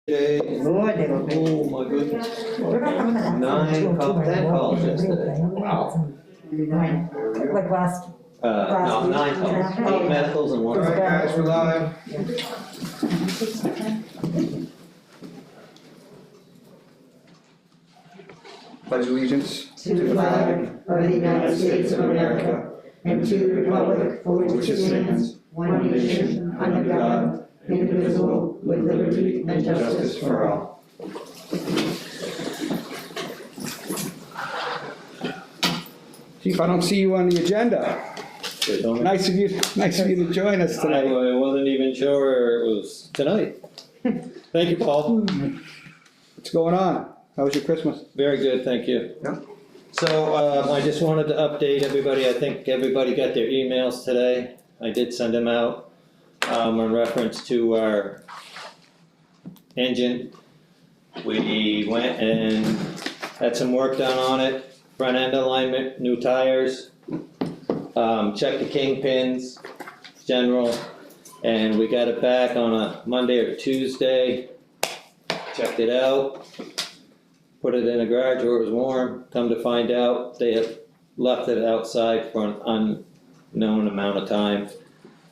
Day. Lord, they were big. Oh my goodness. We're not coming to that. 10 calls yesterday. Wow. Like last. No, 9 calls, 8 medicals and 1. Alright guys, we're live. Pledge allegiance To the flag of the United States of America and to the republic for which it stands, one nation, under God, indivisible, with liberty and justice for all. Chief, I don't see you on the agenda. Nice of you to join us I tonight. wasn't even sure it was tonight. Thank you, Paul. What's going on? How was your Christmas? Very good, thank you. Yeah. So, I just wanted to update everybody. I think everybody got their emails today. I did send them out, in reference to our engine. We went and had some work done on it, front end alignment, new tires, checked the kingpins, general, and we got it back on a Monday or Tuesday, checked it out, put it in a garage where it was warm. Come to find out, they had left it outside for an unknown amount of time.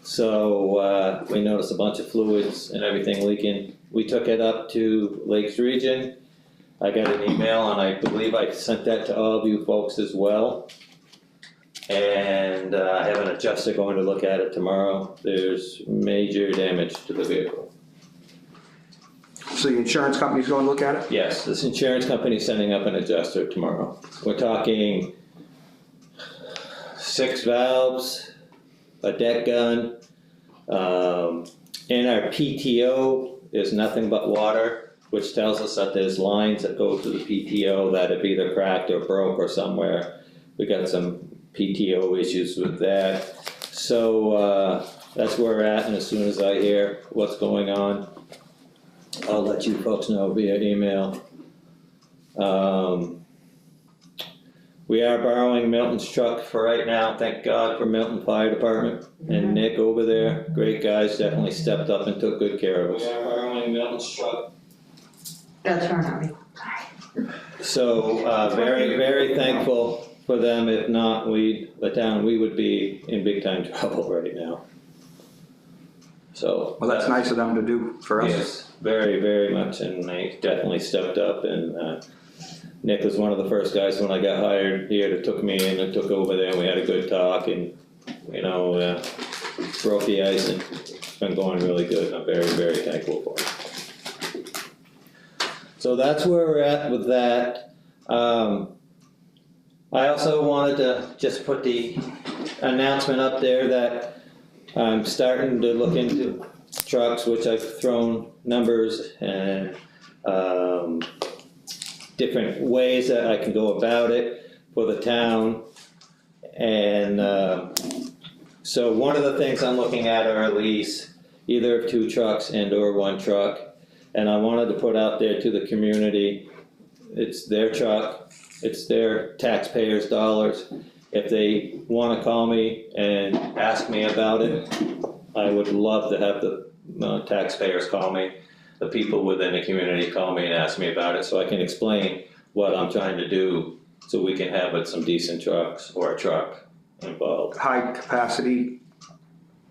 So we noticed a bunch of fluids and everything leaking. We took it up to Lakes Region. I got an email and I believe I sent that to all of you folks as well. And I have an adjuster going to look at it tomorrow. There's major damage to the vehicle. So the insurance company's going to look at it? Yes, this insurance company is sending up an adjuster tomorrow. We're talking 6 valves, a deck gun. In our PTO, there's nothing but water, which tells us that there's lines that go to the PTO that have either cracked or broke or somewhere. We got some PTO issues with that. So that's where we're at, and as soon as I hear what's going on, I'll let you folks know via email. We are borrowing Milton's truck for right now. Thank God for Milton Fire Department and Nick over there. Great guys, definitely stepped up and took good care of us. We are borrowing Milton's truck. That's right. So very, very thankful for them. If not, we would be in big time trouble right now. So. Well, that's nice of them to do for us. Yes, very, very much, and they definitely stepped up, and Nick was one of the first guys when I got hired here that took me in and took over there, and we had a good talk, and, broke the ice, and it's been going really good, and I'm very, very thankful for it. So that's where we're at with that. I also wanted to just put the announcement up there that I'm starting to look into trucks, which I've thrown numbers and different ways that I can go about it for the town. And so one of the things I'm looking at are a lease, either of 2 trucks and or 1 truck. And I wanted to put out there to the community, it's their truck, it's their taxpayers' dollars. If they want to call me and ask me about it, I would love to have the taxpayers call me, the people within the community call me and ask me about it, so I can explain what I'm trying to do, so we can have some decent trucks or a truck involved. High capacity.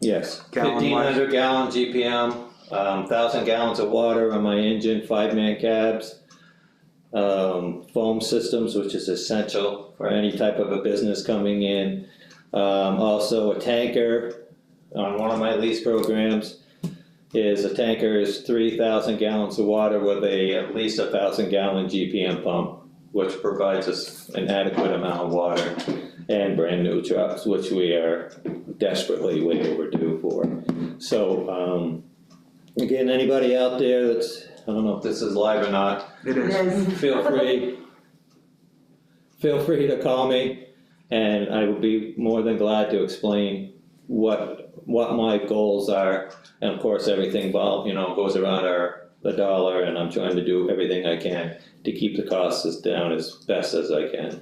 Yes, Gallon-wise? 1,500 gallon GPM, 1,000 gallons of water on my engine, 5-man cabs. Foam systems, which is essential for any type of a business coming in. Also a tanker on one of my lease programs is 3,000 gallons of water with at least 1,000 gallon GPM pump, which provides us an adequate amount of water, and brand new trucks, which we are desperately way overdue for. So again, anybody out there that's, I don't know if this is live or not. It is. Feel free to call me, and I will be more than glad to explain what my goals are. And of course, everything goes around the dollar, and I'm trying to do everything I can to keep the costs down as best as I can,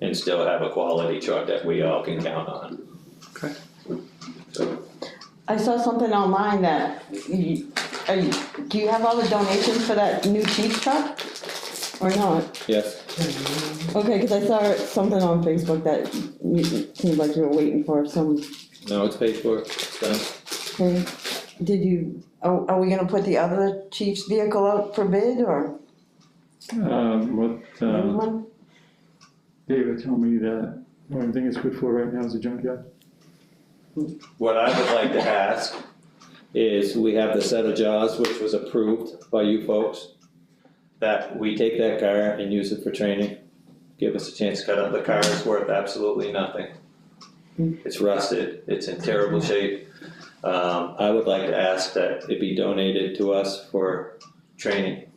and still have a quality truck that we all can count on. Okay. So. I saw something online that do you have all the donations for that new chief truck? Or not? Yes, Okay, cause I saw something on Facebook that it seemed like you were waiting for some, no, it's paid for, it's done. okay. Did you, are we gonna put the other chief's vehicle out for bid or What, new one? David told me that the only thing it's good for right now is a junkyard. What I would like to ask is, we have the set of jaws which was approved by you folks, that we take that car and use it for training. Give us a chance to cut up. The car is worth absolutely nothing. It's rusted, it's in terrible shape. I would like to ask that it be donated to us for training.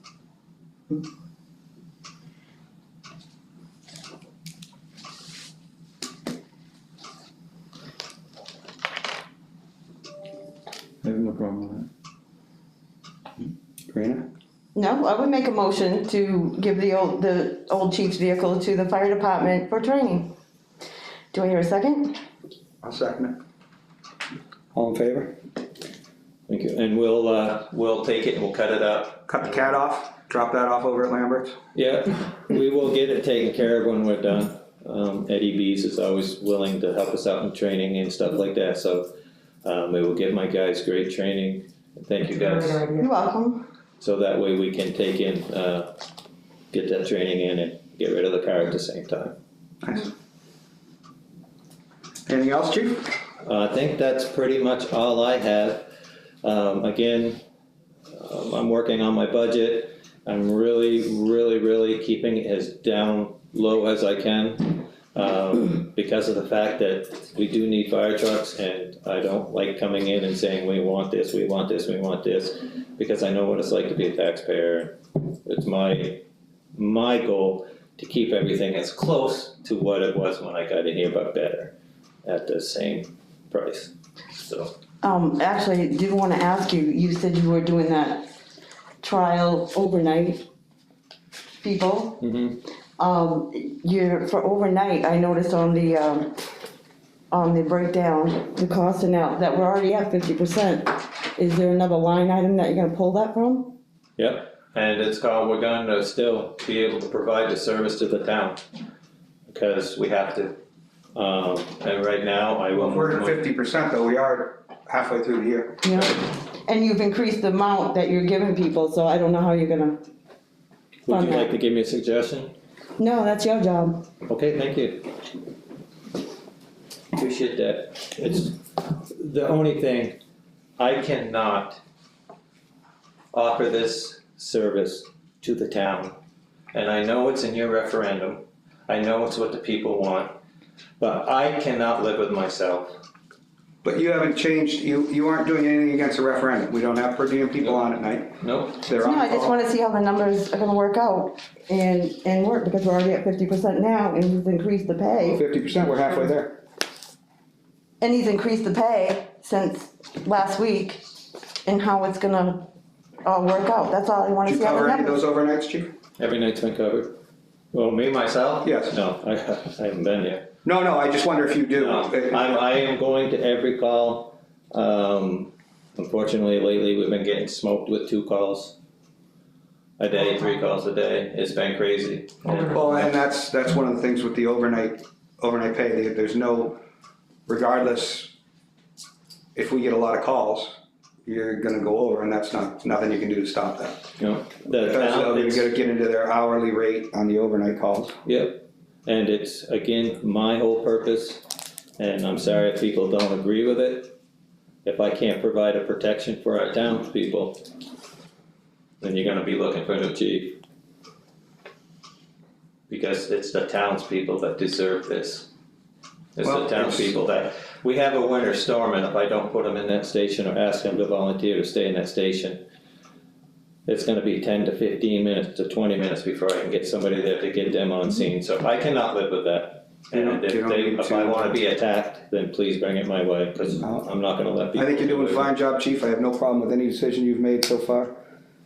I have no problem with that. Karina? No, I would make a motion to give the old chief's vehicle to the fire department for training. Do I hear a second? I'll second it. All in favor? Thank you, and we'll take it and we'll cut it up. Cut the cat off, drop that off over at Lambert's. Yeah, we will get it taken care of when we're done. Eddie Bees is always willing to help us out in training and stuff like that, so we will give my guys great training. Thank you guys. You're welcome. So that way we can take in, get that training in and get rid of the car at the same time. Nice. Anything else, chief? I think that's pretty much all I have. Again, I'm working on my budget. I'm really keeping it as down low as I can, because of the fact that we do need fire trucks, and I don't like coming in and saying, we want this, we want this, we want this, because I know what it's like to be a taxpayer. It's my goal to keep everything as close to what it was when I got in here, but better, at the same price, so. Actually, I did wanna ask you, you said you were doing that trial overnight people. For overnight, I noticed on the breakdown, the cost and now that we're already at 50%. Is there another line item that you're gonna pull that from? Yep, and it's called, we're going to still be able to provide the service to the town, because we have to. And right now, I will. Well, if we're at 50% though, we are halfway through the year. Yeah. And you've increased the amount that you're giving people, so I don't know how you're gonna Would fund you like that. to give me a suggestion? No, that's your job. Okay, thank you. Appreciate that. It's the only thing, I cannot offer this service to the town. And I know it's in your referendum, I know it's what the people want, but I cannot live with myself. But you haven't changed, you aren't doing anything against the referendum. We don't have per diem people on at night. Nope. They're on No, I just call. wanna see how the numbers are gonna work out and work, because we're already at 50% now, and he's increased the pay. 50%, we're halfway there. And he's increased the pay since last week, and how it's gonna all work out, that's all I wanna Did see you how the cover any of numbers. those overnights, chief? Every night's been covered. Well, me, myself? Yes. No, I haven't been here. No, I just wonder if you do. No, I am going to every call. Unfortunately, lately, we've been getting smoked with 2 calls a day, 3 calls a day. It's been crazy. Well, and that's one of the things with the overnight pay. There's no, regardless, if we get a lot of calls, you're gonna go over, and that's nothing you can do to stop that. You know, the Because town, you it's, gotta get into their hourly rate on the overnight calls. yep. And it's, again, my whole purpose, and I'm sorry if people don't agree with it. If I can't provide a protection for our townspeople, then you're gonna be looking for a new chief. Because it's the townspeople that deserve this. It's Well, the townspeople that, we have a winter storm, and if I don't put them in that station or ask them to volunteer to stay in that station, it's gonna be 10 to 15 minutes to 20 minutes before I can get somebody there to get them on scene, so I cannot live with that. And if I wanna be attacked, then please bring it my way, cause I'm not gonna let people. I think you're doing a fine job, chief. I have no problem with any decision you've made so far,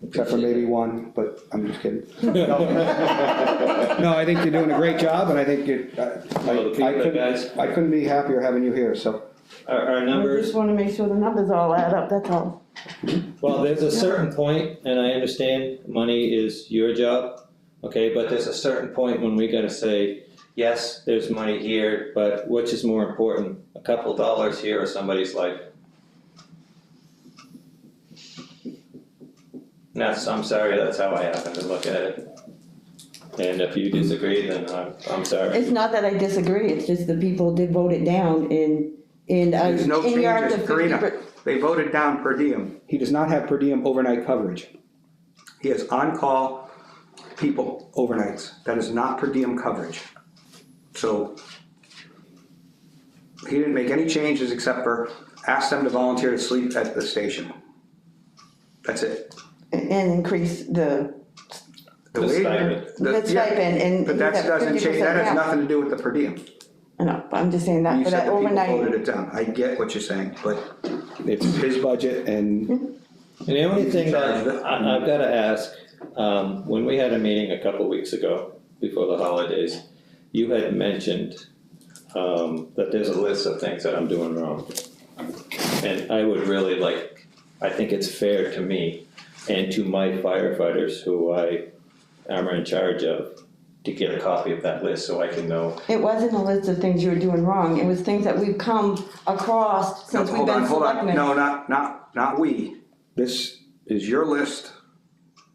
except for maybe one, but I'm just kidding. No, I think you're doing a great job, and I think I couldn't be happier having you here, so. Our I numbers, just wanna make sure the numbers all add up, that's all. Well, there's a certain point, and I understand money is your job, okay, but there's a certain point when we gotta say, yes, there's money here, but which is more important, a couple dollars here or somebody's life? I'm sorry, that's how I happen to look at it. And if you disagree, then I'm sorry. It's not that I disagree, it's just the people did vote it down and There's no in your changes, Karina. They voted down per diem. He does not have per diem overnight coverage. He has on-call people overnights. That is not per diem coverage. So he didn't make any changes except for ask them to volunteer to sleep at the station. That's it. and increase the The wage- stipend. yeah, stipend and. But that you have doesn't change, 50% that has now. nothing to do with the per diem. I know, but I'm just saying that You for said that that people overnight. voted it down. I get what you're saying, but it's his budget and And the only thing that I've gotta ask, when we had a meeting a couple weeks ago, before the holidays, you had mentioned, that there's a list of things that I'm doing wrong. And I would really like, I think it's fair to me and to my firefighters who I am in charge of, to get a copy of that list so I can know. It wasn't a list of things you were doing wrong, it was things that we've come across no, since we've been hold on. selectmen. No, not we. This is your list,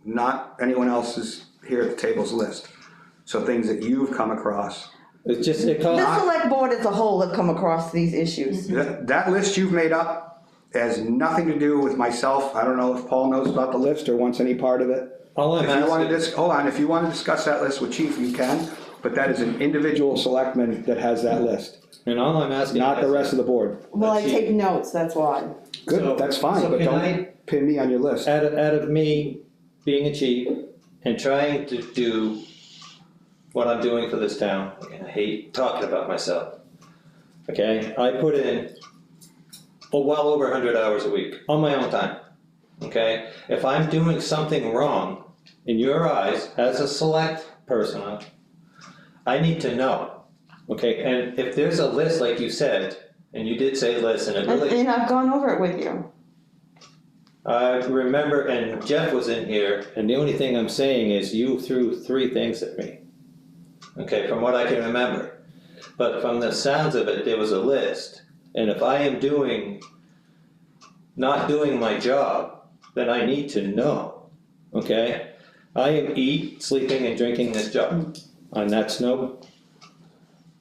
not anyone else's here at the table's list. So things that you've come across. It's just, it The costs, select board as a whole have come across these issues. That list you've made up has nothing to do with myself. I don't know if Paul knows about the list or wants any part of it. all I'm If you want asking, to hold on, if you want to discuss that list with chief, you can, but that is an individual selectman that has that list, and all I'm asking. not the rest of the board. Well, I Chief. take notes, that's why. So- Good, that's fine, so but can I- don't pin me on your list. Out of me being a chief and trying to do what I'm doing for this town, and I hate talking about myself, okay? I put in, well over 100 hours a week on my own time, okay? If I'm doing something wrong in your eyes as a select person, I need to know, okay? And if there's a list like you said, and you did say list, and it really. And I've gone over it with you. I remember, and Jeff was in here, and the only thing I'm saying is you threw 3 things at me. Okay, from what I can remember. But from the sounds of it, there was a list. And if I am not doing my job, then I need to know, okay? I am sleeping, and drinking this job. And that's no,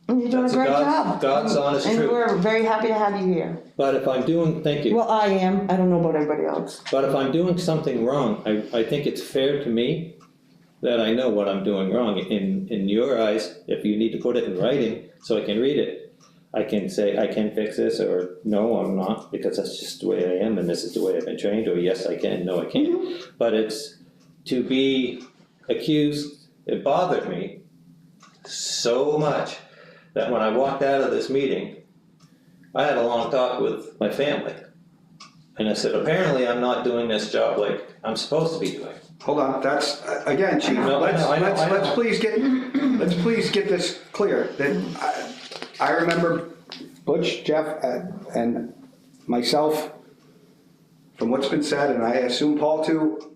And you're doing a That's a great God's- job. God's honest And truth. we're very happy to have you here. but if I'm doing, thank you. Well, I am, I don't know about everybody else. But if I'm doing something wrong, I think it's fair to me that I know what I'm doing wrong. In your eyes, if you need to put it in writing so I can read it, I can say, I can fix this, or no, I'm not, because that's just the way I am, and this is the way I've been trained, or yes, I can, no, I can't. But it's to be accused, it bothered me so much that when I walked out of this meeting, I had a long talk with my family. And I said, apparently I'm not doing this job like I'm supposed to be doing. Hold on, that's, again, chief, No, I know. let's please get this clear. That I remember Butch, Jeff, and myself, from what's been said, and I assume Paul too,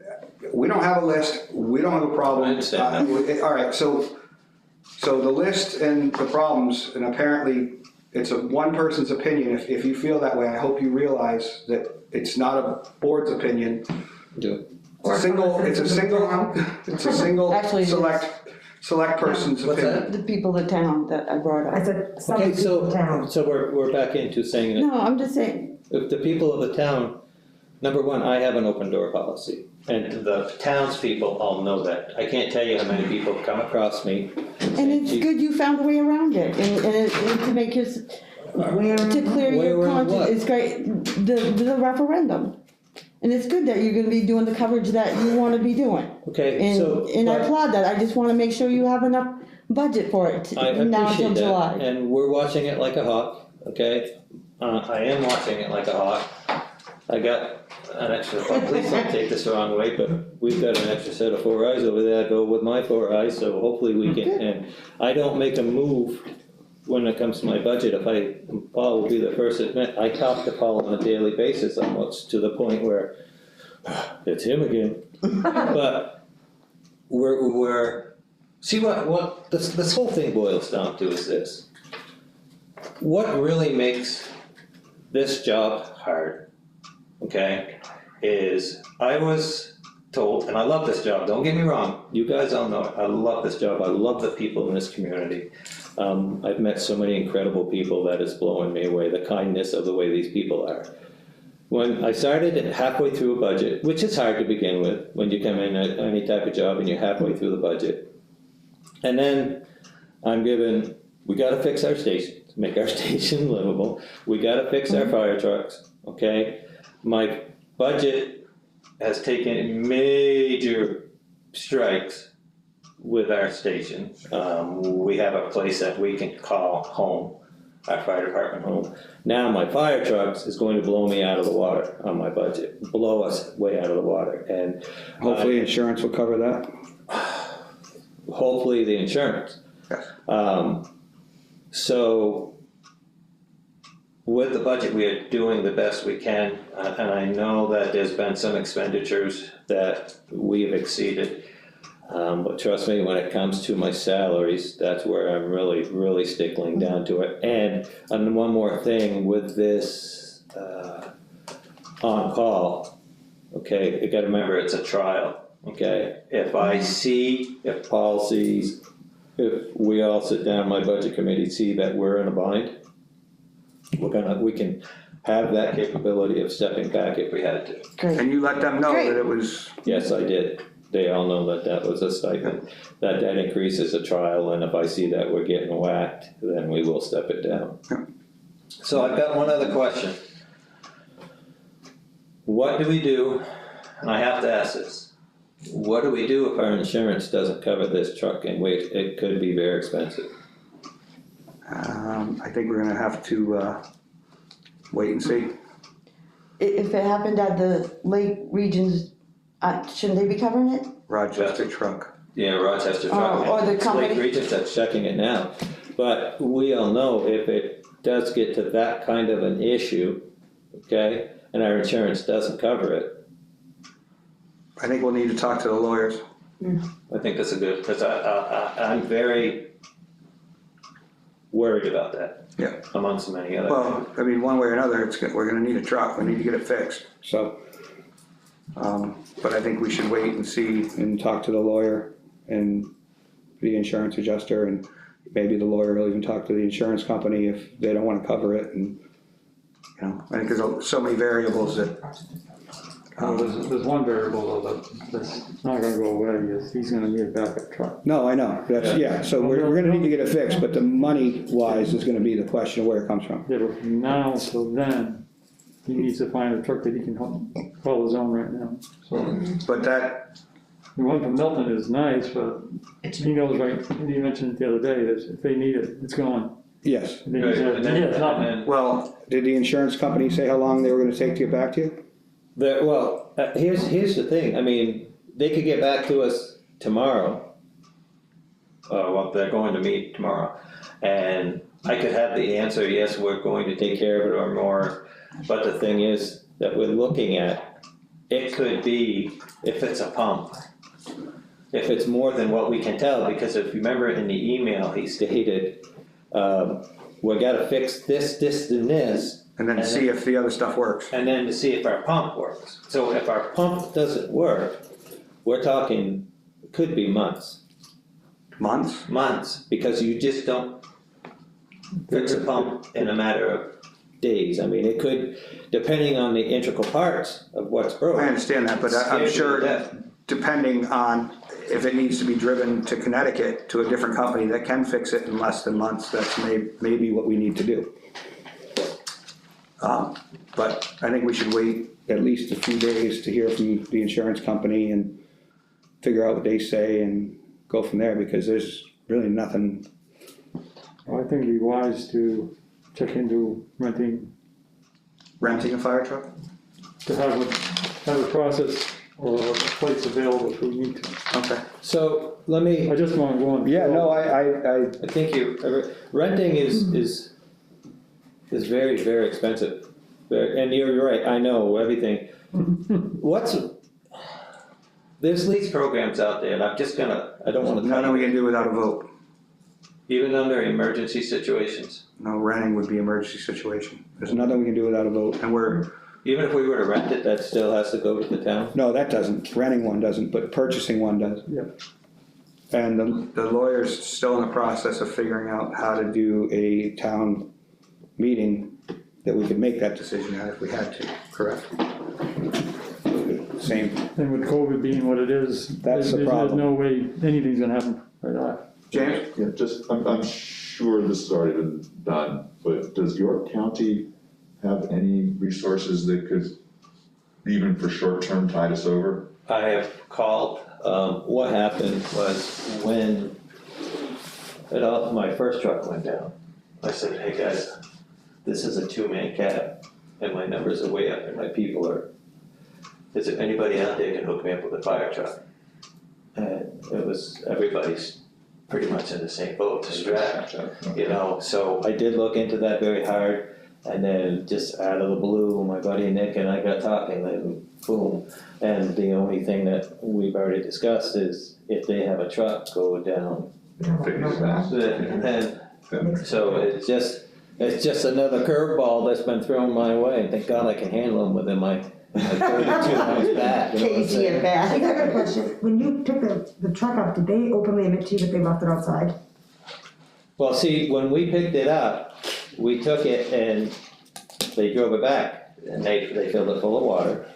we don't have a list, we don't have a problem. I understand All right, so the list and the problems, and apparently it's one person's opinion. If you feel that way, I hope you realize that it's not a board's opinion. Do it. It's a single Actually, it is. select person's What's opinion. The people of the town that I brought I up. said, some Okay, people in town. so we're back into saying that No, I'm just saying, if the people of the town, number one, I have an open door policy. And the townspeople all know that. I can't tell you how many people come across me. and it's good you found a way around it, and to make your, to clear Way your around conscience, what? it's great, the referendum. And it's good that you're gonna be doing the coverage that you wanna be doing. Okay, so. And I but applaud that, I just wanna make sure you have enough budget for it I now until appreciate that, July. and we're watching it like a hawk, okay? I am watching it like a hawk. I got an extra, please don't take this the wrong way, but we've got an extra set of 4 eyes over there, I go with my 4 eyes, so hopefully we can, and I don't make a move when it comes to my budget. Paul will be the first to admit, I talk to Paul on a daily basis almost, to the point where it's him again. But see what this whole thing boils down to is this. What really makes this job hard, okay, is I was told, and I love this job, don't get me wrong, you guys all know it, I love this job, I love the people in this community. I've met so many incredible people that is blowing me away, the kindness of the way these people are. When I started halfway through a budget, which is hard to begin with, when you come in at any type of job and you're halfway through the budget. And then I'm given, we gotta fix our stations, make our station livable. We gotta fix our fire trucks, okay? My budget has taken major strikes with our station. We have a place that we can call home, our fire department home. Now my fire trucks is going to blow me out of the water on my budget, blow us way out of the water. And Hopefully insurance will cover that. hopefully the insurance. Yes. So with the budget, we are doing the best we can, and I know that there's been some expenditures that we have exceeded. But trust me, when it comes to my salaries, that's where I'm really stickling down to it. And one more thing with this on-call, okay, you gotta remember it's a trial, okay? If Paul sees, if we all sit down, my budget committee see that we're in a bind, we can have that capability of stepping back if we had to. Great. And you let them know that it was, Yes, I did. They all know that that was a stipend, that increase is a trial, and if I see that we're getting whacked, then we will step it down. Yeah. So I've got one other question. What do we do, and I have to ask this, what do we do if our insurance doesn't cover this truck, and it could be very expensive? I think we're gonna have to, wait and see. If it happened at the Lake Regions, shouldn't they be covering it? Rochester truck. Yeah, Rochester truck. Or the It's company. Lake Regis that's checking it now. But we all know if it does get to that kind of an issue, okay, and our insurance doesn't cover it, I think we'll need to talk to the lawyers. I think that's a good, because I'm very worried about that. Yeah. Amongst many other. Well, I mean, one way or another, we're gonna need a truck, we need to get it fixed, so. But I think we should wait and see and talk to the lawyer and the insurance adjuster, and maybe the lawyer will even talk to the insurance company if they don't wanna cover it, and, you know, I think there's so many variables that. There's one variable though that's not gonna go away, is he's gonna need a backup truck. No, I know, yeah, so we're gonna need to get it fixed, but the money wise is gonna be the question of where it comes from. Yeah, but from now till then, he needs to find a truck that he can call his own right now. So, But that, the one from Milton is nice, but he knows, right, you mentioned it the other day, that if they need it, it's gone. yes, And then Right, he's and got- then- yeah, it's not- and then- well, did the insurance company say how long they were gonna take to get back to you? Here's the thing, I mean, they could get back to us tomorrow. Well, they're going to meet tomorrow, and I could have the answer, yes, we're going to take care of it or more, but the thing is that we're looking at, it could be, if it's a pump, if it's more than what we can tell, because if you remember in the email, he stated, we gotta fix this, and this, And then see if the other stuff works. and then to see if our pump works. So if our pump doesn't work, we're talking, it could be months, because you just don't fix a pump in a matter of days. I mean, it could, depending on the integral parts of what's broken. I understand that, but I'm Scares you sure to death. depending on if it needs to be driven to Connecticut to a different company that can fix it in less than months, that's maybe what we need to do. But I think we should wait at least a few days to hear from the insurance company and figure out what they say and go from there, because there's really nothing. I think it'd be wise to check into renting, Renting a fire truck? to have a process or a place available if we need to. Okay. So let me, I just want to go on. Yeah, no, I I think renting is very, very expensive. And you're right, I know everything, There's these programs out there, and I don't wanna. Nothing we can do without a vote. Even under emergency situations, No, renting would be emergency situation. There's nothing we can do without a vote, and even if we were to rent it, that still has to go to the town? no, that doesn't. Renting one doesn't, but purchasing one does. Yep. And the lawyer's still in the process of figuring out how to do a town meeting that we could make that decision at if we had to, correct? Same, And with COVID being what it is, That's the there's problem. no way anything's gonna happen right off. James? Yeah, I'm sure this has already been done, but does York County have any resources that could, even for short-term, tide us over? I have called, what happened was when my first truck went down, I said, hey guys, this is a 2-man cab, and my numbers are way up, and my people are, is there anybody out there who can hook me up with a fire truck? And it was, everybody's pretty much in the same boat, strapped, you know, so I did look into that very hard, and then just out of the blue, my buddy Nick and I got talking, and boom. And the only thing that we've already discussed is if they have a truck go down, then, so it's just another curveball that's been thrown my way. Thank God I can handle them within my 32 ounce back. You know what I'm KG saying? and back. I got a question. When you took the truck up, did they openly admit to you that they left it outside? Well, see, when we picked it up, we took it and they drove it back, and they filled it full of water.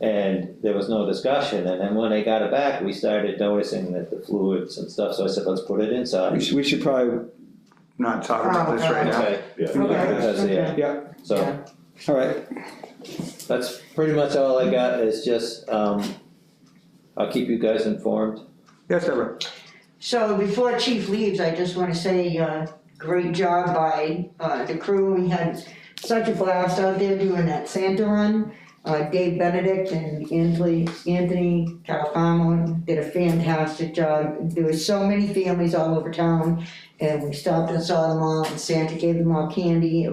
And there was no discussion, and then when they got it back, we started noticing that the fluids and stuff, so I said, let's put it inside. We should probably not talk about this right now. Okay, Yeah. because, yeah, Yeah, so, all right. that's pretty much all I got, is just, I'll keep you guys informed. Yes, Deborah? So before Chief leaves, I just wanna say, great job by, the crew. We had such a blast out there doing that Santa run. Dave Benedict and Anthony Calafamo did a fantastic job. There were so many families all over town, and we stopped and saw them all, and Santa gave them all candy.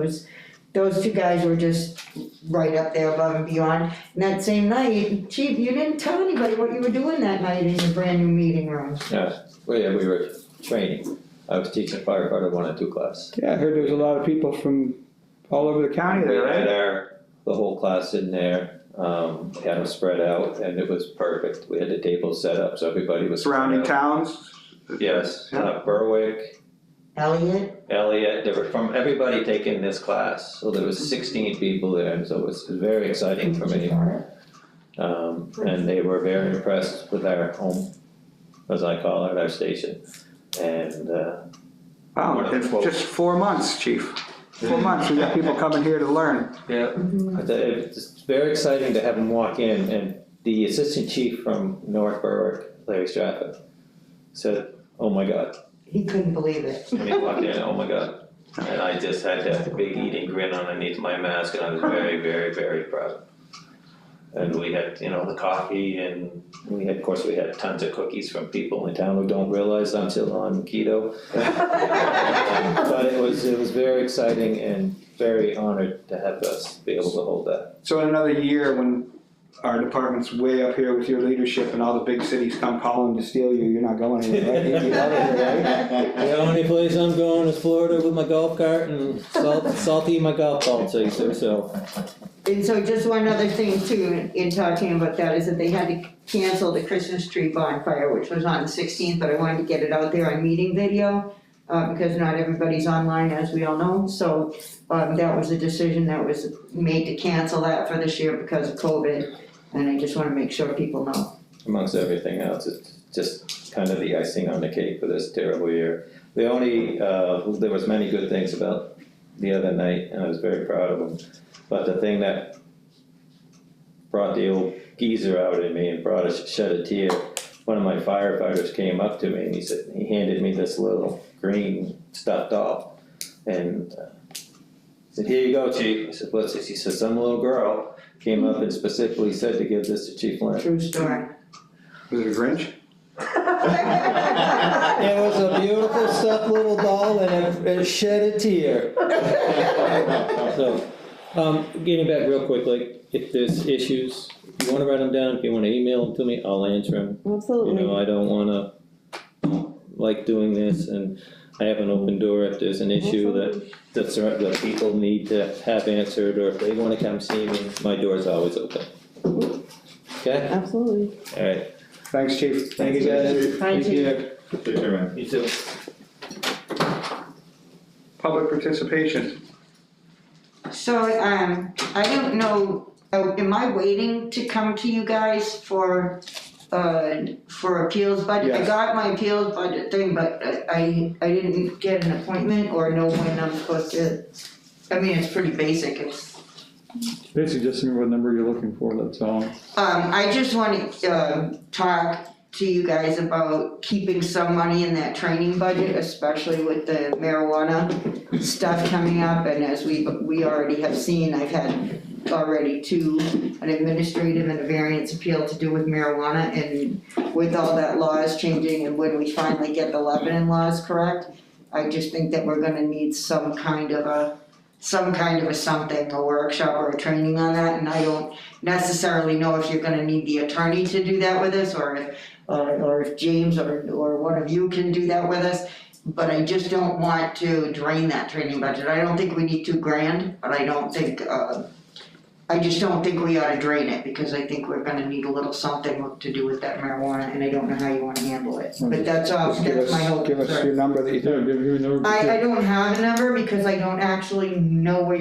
Those two guys were just right up there above and beyond. And that same night, Chief, you didn't tell anybody what you were doing that night in your brand new meeting room. Yeah, well, yeah, we were training. I was teaching firefighter 1 and 2 class. Yeah, I heard there was a lot of people from all over the county We there, had right? the whole class in there, we had them spread out, and it was perfect. We had the tables set up, so everybody was. spread Surrounding out. towns? Yes, Yeah. Berwick, Elliot, Elliott, they were from everybody taking this class, so there was 16 people there, and so it was very exciting for me. And they were very impressed with our home, as I call it, our station, and, Wow, it's just 4 months, Chief. 4 months, we got people coming here to learn. yeah, it's very exciting to have them walk in, and the assistant chief from North Berwick, Larry Stratford, said, oh my God, he couldn't believe it. when he walked in, oh my God. And I just had that big eating grin underneath my mask, and I was very, very, very proud. And we had, the coffee, and of course, we had tons of cookies from people in town who don't realize I'm still on keto. But it was very exciting and very honored to have us be able to hold that. So in another year, when our department's way up here with your leadership and all the big cities come calling to steal you, you're not going anywhere, right? You'll be out of here, right? The only place I'm going is Florida with my golf cart and salty my golf ball chaser, so. And so just one other thing too, in talking about that, is that they had to cancel the Christmas tree bonfire, which was on the 16th, but I wanted to get it out there on meeting video, because not everybody's online, as we all know, so, that was a decision that was made to cancel that for this year because of COVID, and I just wanna make sure people know. Amongst everything else, it's just kind of the icing on the cake for this terrible year. The only, there was many good things about the other night, and I was very proud of them. But the thing that brought the old geezer out in me and shed a tear, one of my firefighters came up to me and he handed me this little green stuffed doll. And he said, here you go, Chief. I said, what's this? He said, some little girl came up and specifically said to give this to Chief Lynn. True story. Was it a Grinch? It was a beautiful stuffed little doll and it shed a tear. So, getting back real quickly, if there's issues, if you wanna write them down, if you wanna email them to me, I'll answer them. You Absolutely. know, I don't like doing this, and I have an open door if there's an issue that people need to have answered, or if they wanna come see me, my door's always open. Okay, Absolutely. alright, Thanks, chief. thank you guys. Bye, Chief. care. Take care, man. You too. Public participation. So, I don't know, am I waiting to come to you guys for appeals budget? I Yes. got my appeals budget thing, but I didn't get an appointment or know when I'm supposed to, I mean, it's pretty basic, it's, Basically, just see what number you're looking for, that's all. I just want to, talk to you guys about keeping some money in that training budget, especially with the marijuana stuff coming up, and as we already have seen, I've had already an administrative and a variance appeal to do with marijuana, and with all that laws changing, and when we finally get the Lebanon laws correct, I just think that we're gonna need some kind of a something, a workshop or a training on that, and I don't necessarily know if you're gonna need the attorney to do that with us, or if James or one of you can do that with us, but I just don't want to drain that training budget. I don't think we need $2,000, but I just don't think we ought to drain it, because I think we're gonna need a little something to do with that marijuana, and I don't know how you wanna handle it, but that's all, Just that's my whole give us concern. your number that you Yeah, think. give you a number. I don't have a number because I don't actually know where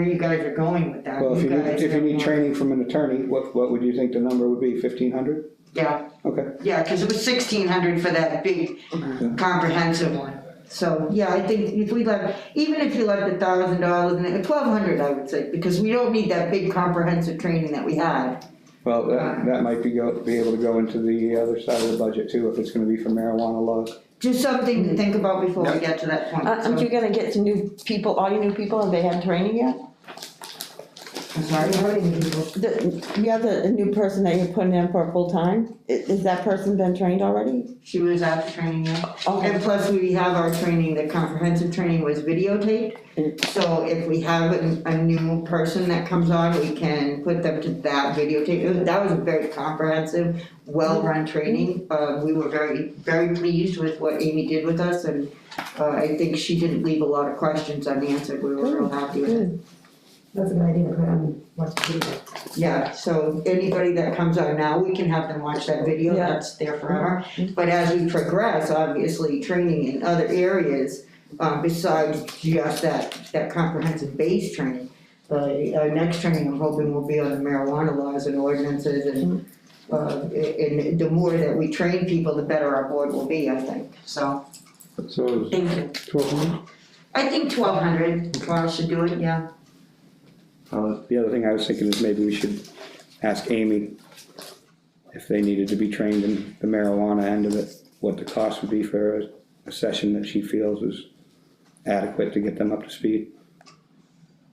you guys are going with that. Well, if you guys need have- training from an attorney, what would you think the number would be, 1,500? Yeah, Okay. yeah, cause it was 1,600 for that big comprehensive one. So, yeah, I think if we even if you left $1,000 in it, 1,200 I would say, because we don't need that big comprehensive training that we had. Well, that might be able to go into the other side of the budget too, if it's gonna be for marijuana laws. Just something to think about before we get to that point, Aren't you gonna get some new people, all your new people, have they had training yet? I'm sorry. You have a new person that you're putting in for full-time, is that person been trained already? She was at the training, yeah. Okay. And plus, we have our training, the comprehensive training was videotaped. So if we have a new person that comes on, we can put them to that videotape. That was a very comprehensive, well-run training. We were very, very pleased with what Amy did with us, and I think she didn't leave a lot of questions unanswered. We were real happy with it. Good. That's a good idea, put on what's the video. Yeah, so anybody that comes on now, we can have them watch that video, Yeah. that's there forever. But as we progress, obviously, training in other areas, besides just that comprehensive base training. Our next training, I'm hoping, will be on the marijuana laws and ordinances, and the more that we train people, the better our board will be, I think, so, So thank you. 1,200? I think 1,200, should do it, yeah. The other thing I was thinking is maybe we should ask Amy if they needed to be trained in the marijuana end of it, what the cost would be for a session that she feels is adequate to get them up to speed.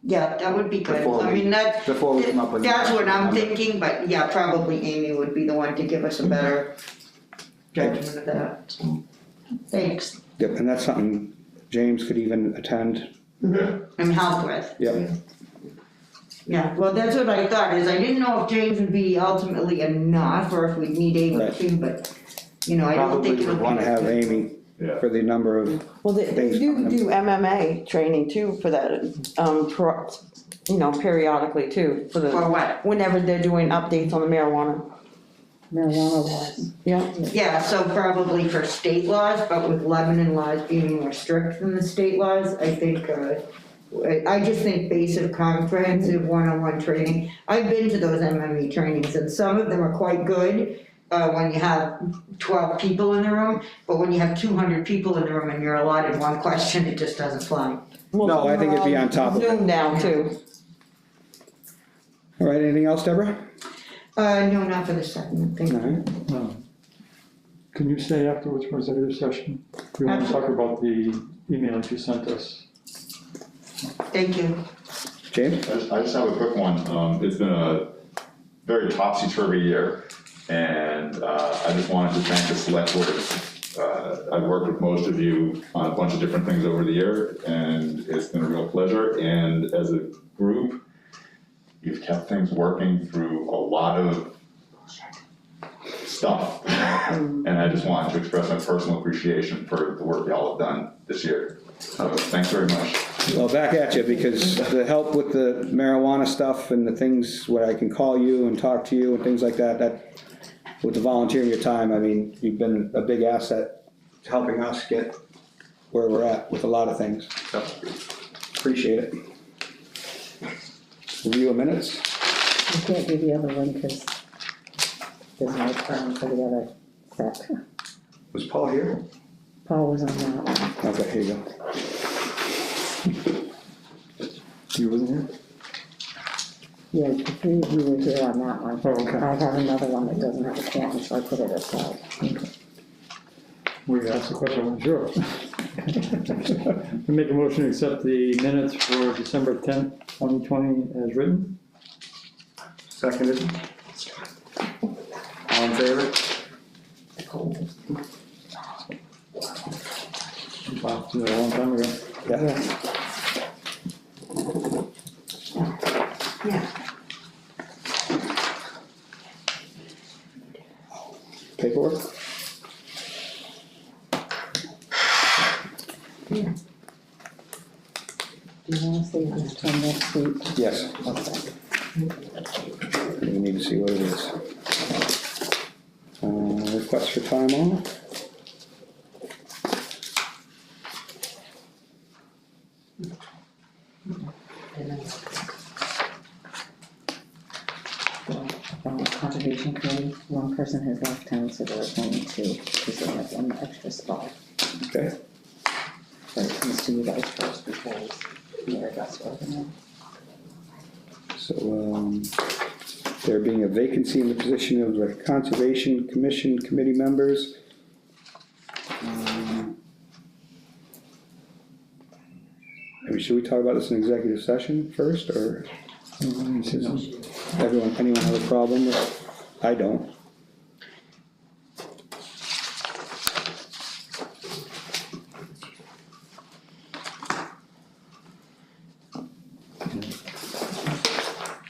Yeah, that would be good, Before I we- mean, that's, Before we come up with. that's what I'm thinking, but yeah, probably Amy would be the one to give us a better judgment of that, so, thanks, Yep, and that's something James could even attend. and help with. Yep. Yeah, well, that's what I thought, is I didn't know if James would be ultimately enough, or if we'd need Amy Right. too, but, you know, I don't Probably think it would would be. wanna have Amy Yeah. for the number of, Well, they Things do coming. do MMA training too for that, periodically too, for the, For what? whenever they're doing updates on the marijuana. Marijuana laws. Yeah. Yeah, so probably for state laws, but with Lebanon laws being more strict than the state laws, I think, I just think basic comprehensive one-on-one training. I've been to those MMA trainings, and some of them are quite good, when you have 12 people in the room, but when you have 200 people in the room and you're allotted one question, it just doesn't fly. No, I think it'd be on top of it. Zoom now too. all right, anything else, Deborah? No, not for the second, thank All you. right. No. Can you say afterwards for executive session? We want to talk about the email that you sent us. Thank you. James? I just have a quick one. It's been a very topsy-turvy year, and I just wanted to thank the select board. I've worked with most of you on a bunch of different things over the year, and it's been a real pleasure. And as a group, you've kept things working through a lot of stuff. And I just wanted to express my personal appreciation for the work y'all have done this year. So thanks very much. Well, back at you, because the help with the marijuana stuff and the things where I can call you and talk to you and things like that, with the volunteering your time, I mean, you've been a big asset to helping us get where we're at with a lot of things, so appreciate it. Review of minutes. I can't do the other one because there's no term for the other set. Was Paul here? Paul was on that one. Okay, here you go. You wasn't here? Yeah, the three of you were here on that one. Oh, okay. I have another one that doesn't have a camera, so I put it aside. We asked the question, I'm sure. We make a motion to accept the minutes for December 10th, 2020 as written. Seconded. All in favor? Wow, it's a long time ago. Yeah. Yeah. Paperwork? Yeah. Do you wanna see this from next week? Yes. Okay. We need to see what it is. Request for time off? From the conservation committee, one person has left town, so they're appointing two, because they have one extra spot. Okay. So it comes to you guys first because you're just organized. So, there being a vacancy in the position of the Conservation Commission committee members. I mean, should we talk about this in executive session first, or anyone have a problem with it? I don't.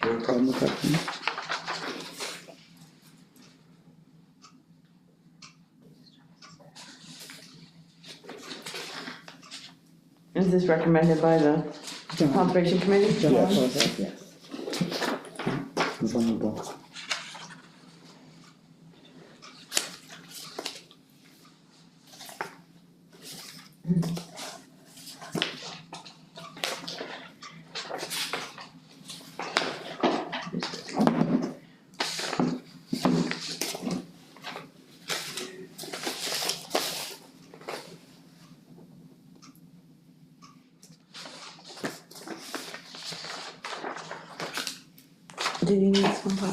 You have a problem with that? Tim? Is this recommended by the Conservation Committee? John Yes. was it, yes. It's on the ball. Do you need this one, Paul?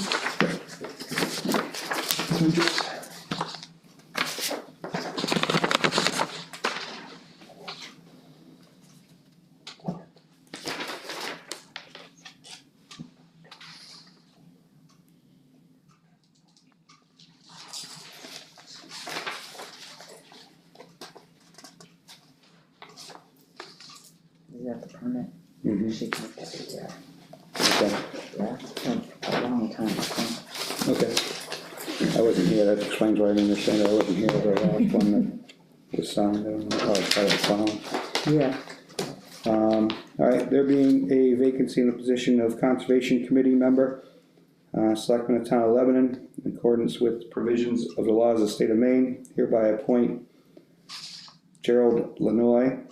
Is that the permit? Mhm. She can get it, yeah. Okay. Yeah, for a long time, I think. Okay. I wasn't here, that explains why I didn't understand it. I wasn't here the last one that was signed, I don't know, I Yeah. All right, there being a vacancy in the position of Conservation Committee member, Selectmen of Town of Lebanon, in accordance with provisions of the laws of the state of Maine, hereby appoint Gerald Lanoy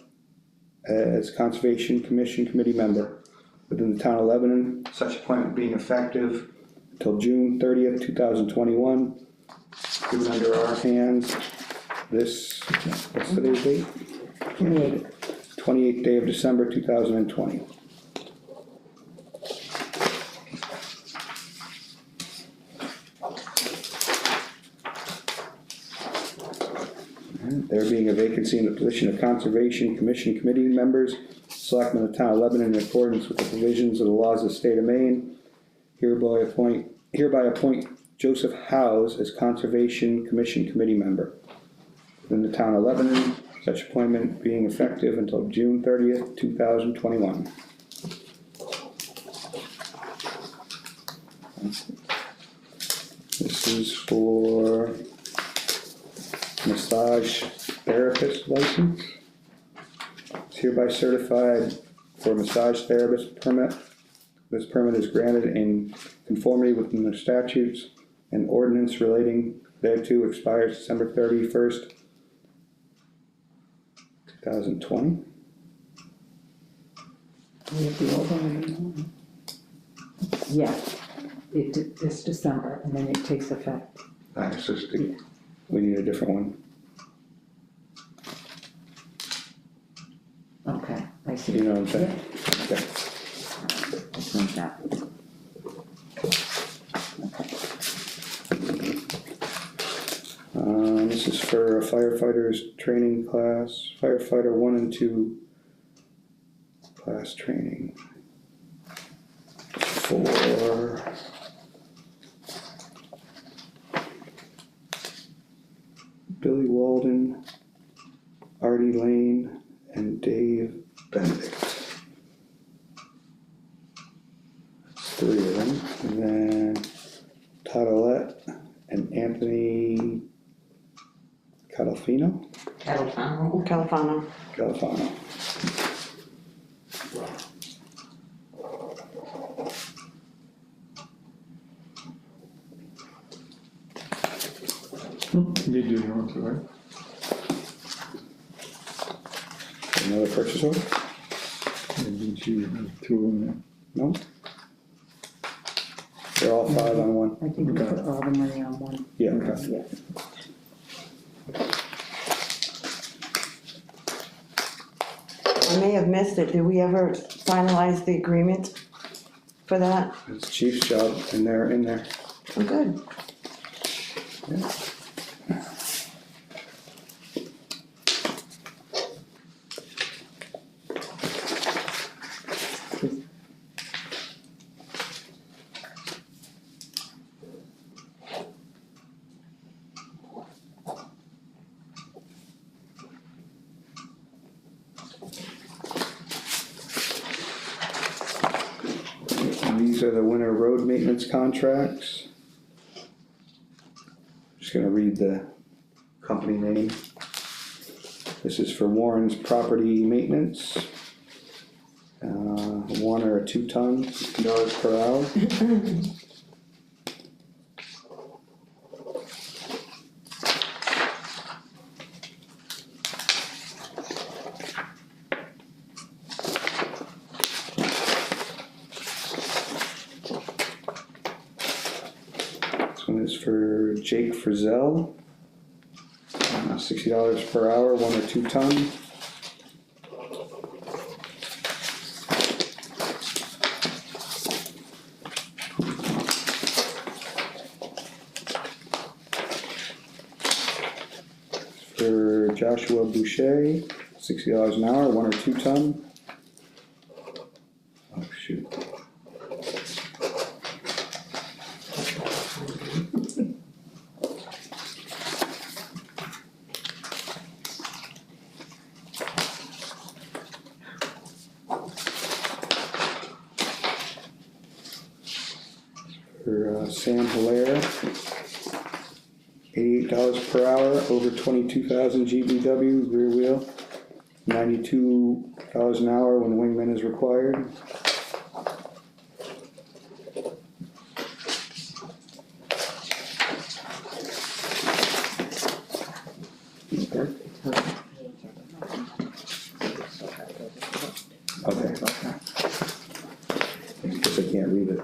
as Conservation Commission Committee member within the Town of Lebanon, such appointment being effective until June 30th, 2021, given under our hands this, what's today's date? 28th day of December 2020. There being a vacancy in the position of Conservation Commission Committee members, Selectmen of Town of Lebanon, in accordance with the provisions of the laws of the state of Maine, hereby appoint Joseph Howes as Conservation Commission Committee member within the Town of Lebanon, such appointment being effective until June 30th, 2021. This is for massage therapist license. It's hereby certified for massage therapist permit. This permit is granted in conformity with the statutes and ordinance relating thereto, expires December 31st, 2020. We have the old one. Yeah, this December, and then it takes effect. It's just, we need a different one. Okay, I see. You know what I'm saying? Okay. It's like that. This is for a firefighter's training class, firefighter 1 and 2 class training. For Billy Walden, Artie Lane, and Dave Benedict. 3 of them. And then Todd Olet and Anthony Catalfino. Califano. Califano. You do your own too, right? Another purchase order? And didn't you have 2 in there? No? They're all 5 on one. I think we put all the money on one. Yeah, okay. Yeah. I may have missed it. Did we ever finalize the agreement for that? It's Chief's job, and they're in there. Oh, good. And these are the winter road maintenance contracts. Just gonna read the company name. This is for Warren's Property Maintenance. 1 or 2 ton, $60 per hour. This one is for Jake Frizzell. $60 per hour, 1 or 2 ton. For Joshua Boucher, $60 an hour, 1 or 2 ton. Oh, shoot. For Sam Hilaire, $88 per hour, over 22,000 GBW, rear wheel. $92 an hour when wingman is required. Okay. I guess I can't read it.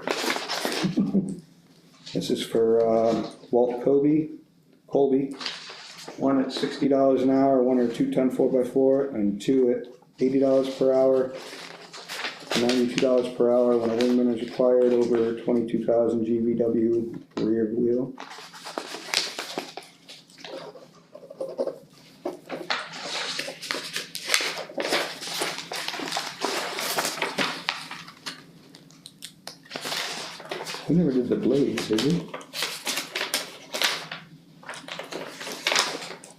This is for Walt Colby, 1 at $60 an hour, 1 or 2 ton 4x4, and 2 at $80 per hour, $92 per hour when a wingman is required, over 22,000 GVW rear wheel. We never did the blades, did we?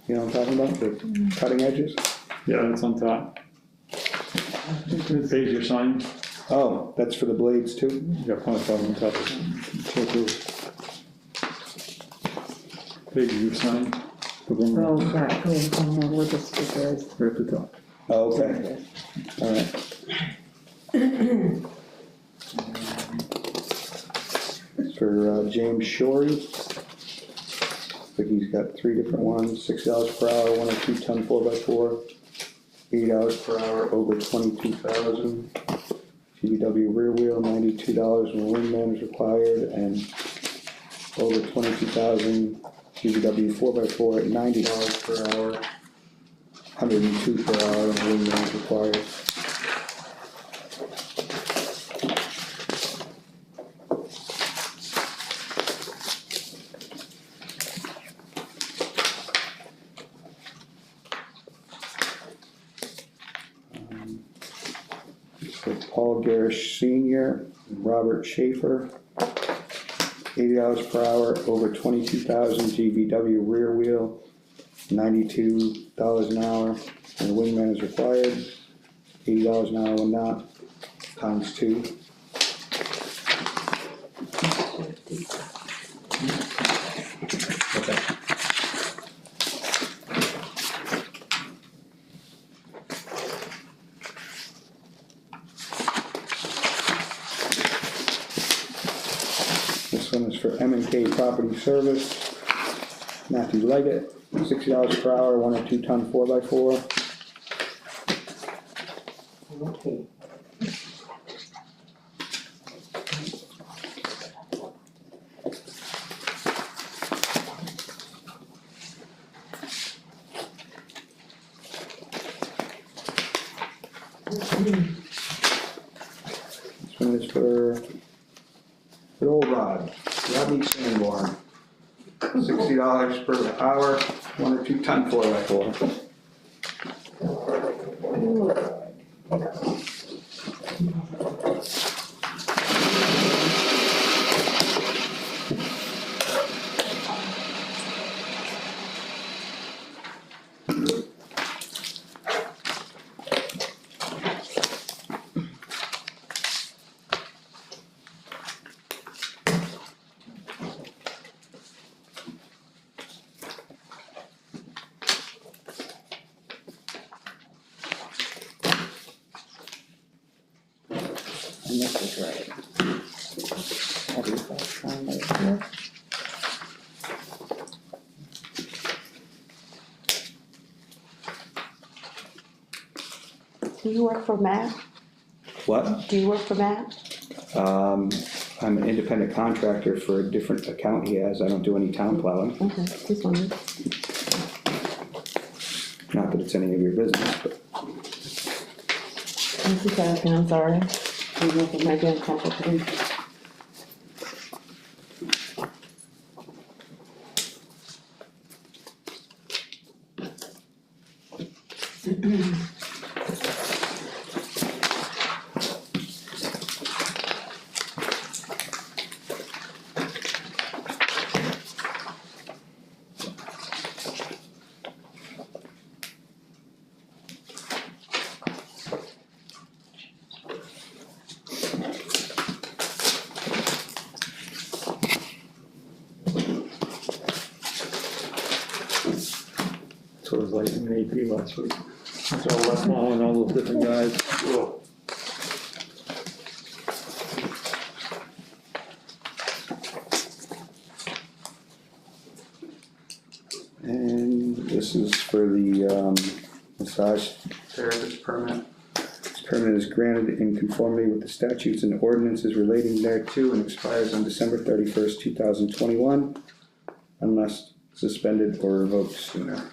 You know what I'm talking about, the cutting edges? Yeah, that's on top. The page you're signing. Oh, that's for the blades too? You got punch on top of it. So cool. Page you signed, the one Oh, that, oh, we're just stickers. right at the top. Oh, okay, all right. For James Shorey. But he's got 3 different ones, $6 per hour, 1 or 2 ton 4x4, $80 per hour, over 22,000. GVW rear wheel, $92 when wingman is required, and over 22,000. GVW 4x4 at $90 per hour, 102 per hour when wingman is required. For Paul Garish Senior, Robert Schaefer, $80 per hour, over 22,000. GVW rear wheel, $92 an hour, and the wingman is required, $80 an hour when not, times 2. Okay. This one is for M&K Property Service, Matthew Leggett, $60 per hour, 1 or 2 ton 4x4. Okay. This one is for good old Rod, Rodney Sanborn, $60 per hour, 1 or 2 ton 4x4. And this is right. What is that sign right here? Do you work for Matt? What? Do you work for Matt? I'm an independent contractor for a different account he has. I don't do any town plowing. Okay, just wondered. Not that it's any of your business, but I'm just asking, I'm sorry. I don't know if it might be uncomfortable. So it was like an AP last week. That's all left long and all those different guys. Ugh. And this is for the massage therapist permit. This permit is granted in conformity with the statutes and ordinances relating thereto and expires on December 31st, 2021, unless suspended or revoked sooner.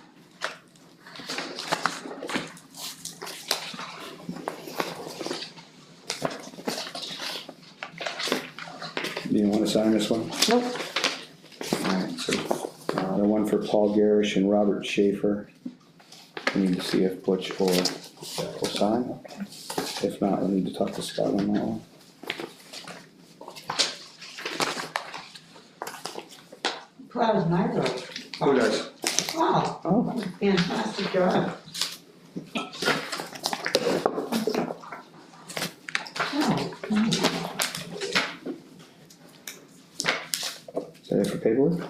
Do you want to sign this one? Nope. Alright, so, the one for Paul Garish and Robert Schaefer. We need to see if Butch or Jack will sign. If not, we'll need to talk to Scott on that one. Plows my road. Who does? Wow, Oh, fantastic job. Oh, too.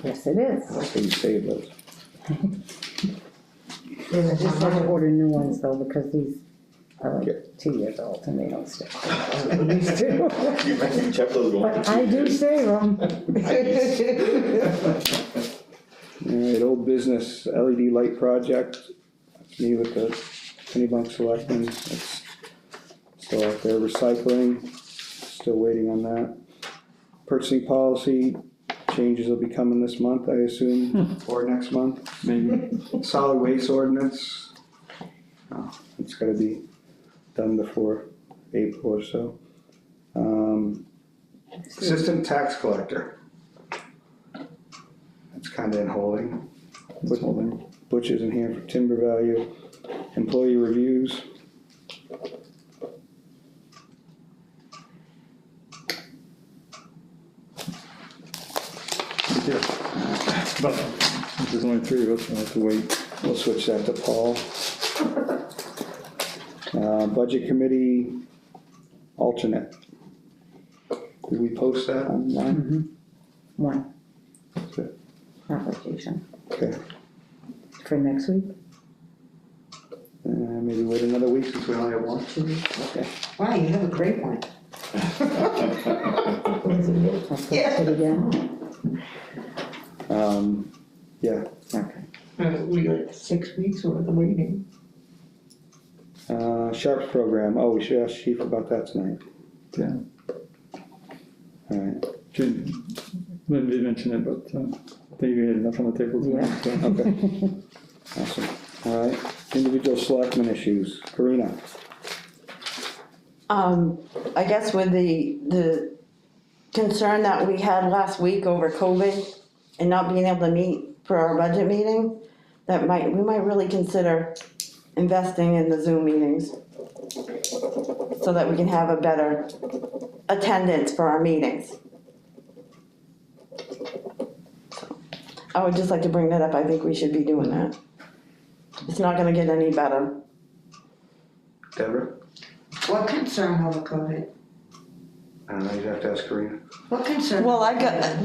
Yes, it is. So you save those. I just had to order new ones though, because these are like 2 years old and they don't stick like they used to. You check those going. But I do save them. All right, old business LED light project. That's me with the Kennybunk Selectmen. It's still out there. Recycling, still waiting on that. Purchasing policy, changes will be coming this month, I assume, or next month. Maybe. Solid waste ordinance. It's gotta be done before April or so. Assistant tax collector. That's kinda in holding. It's holding. Butch isn't here for timber value. Employee reviews. Yeah. But there's only 3 of us, we'll have to wait. We'll switch that to Paul. Budget committee alternate. Did we post that online? One Okay. application Okay, for next week, maybe wait another week since we only have one. 2 weeks. Okay. Wow, you have a great one. I'll post it again. Yeah, Okay. We got 6 weeks worth of waiting. Sharps program, oh, we should ask Chief about that tonight. Yeah. Alright, Lynn did mention it, but I think you had enough on the table tonight. Yeah. So. okay, awesome, alright, individual selectmen issues, Karina. I guess with the concern that we had last week over COVID and not being able to meet for our budget meeting, we might really consider investing in the Zoom meetings so that we can have a better attendance for our meetings. So, I would just like to bring that up, I think we should be doing that. It's not gonna get any better. Deborah? What concern over COVID? I don't know, you'd have to ask Karina. What concern? Well,